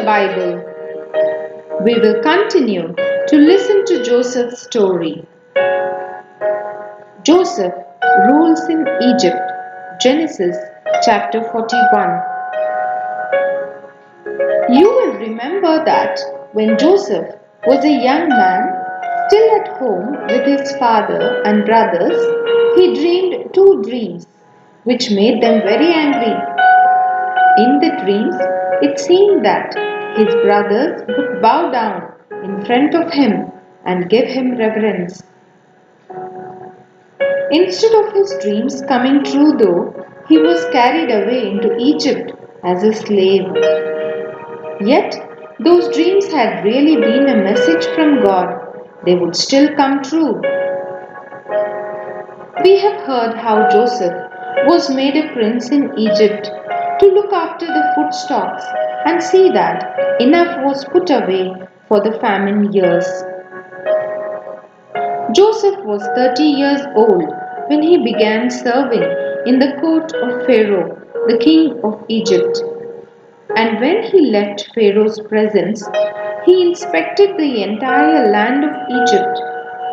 Bible. We will continue to listen to Joseph's story. Joseph rules in Egypt. Genesis chapter 41. You will remember that when Joseph was a young man, still at home with his father and brothers, he dreamed two dreams which made them very angry. In the dreams, it seemed that his brothers would bow down in front of him and give him reverence. Instead of his dreams coming true, though, he was carried away into Egypt as a slave. Yet, those dreams had really been a message from God. They would still come true. We have heard how Joseph was made a prince in Egypt to look after the food stocks and see that enough was put away for the famine years. Joseph was 30 years old when he began serving in the court of Pharaoh, the king of Egypt. And when he left Pharaoh's presence, he inspected the entire land of Egypt.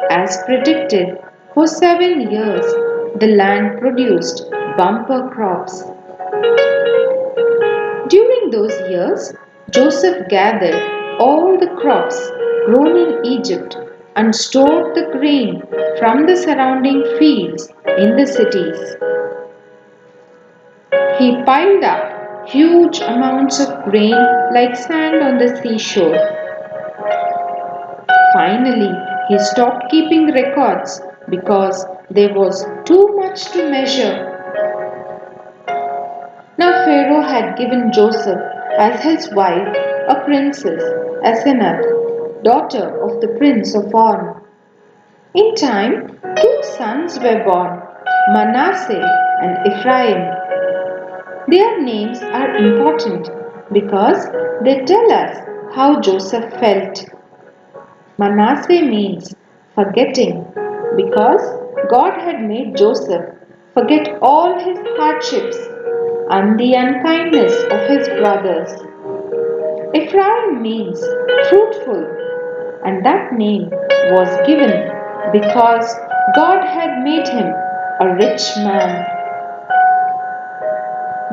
As predicted, for 7 years the land produced bumper crops. During those years, Joseph gathered all the crops grown in Egypt and stored the grain from the surrounding fields in the cities. He piled up huge amounts of grain like sand on the seashore. Finally, he stopped keeping records because there was too much to measure. Now Pharaoh had given Joseph as his wife a princess, Asenath, daughter of the prince of On. In time, two sons were born, Manasseh and Ephraim. Their names are important because they tell us how Joseph felt. Manasseh means forgetting because God had made Joseph forget all his hardships and the unkindness of his brothers. Ephraim means fruitful, and that name was given because God had made him a rich man.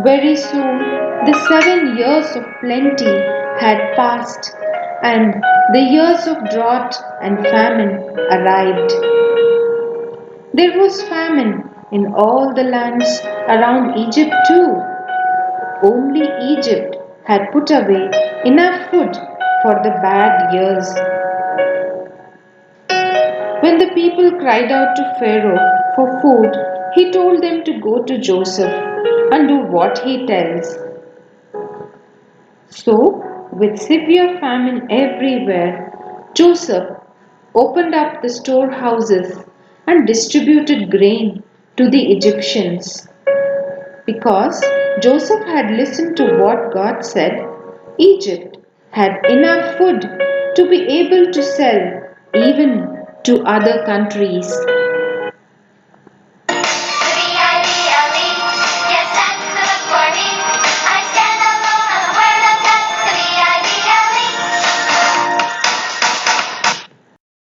Very soon the 7 years of plenty had passed and the years of drought and famine arrived. There was famine in all the lands around Egypt too. Only Egypt had put away enough food for the bad years. When the people cried out to Pharaoh for food, he told them to go to Joseph and do what he tells. So, with severe famine everywhere, Joseph opened up the storehouses and distributed grain to the Egyptians. Because Joseph had listened to what God said, Egypt had enough food to be able to sell even to other countries.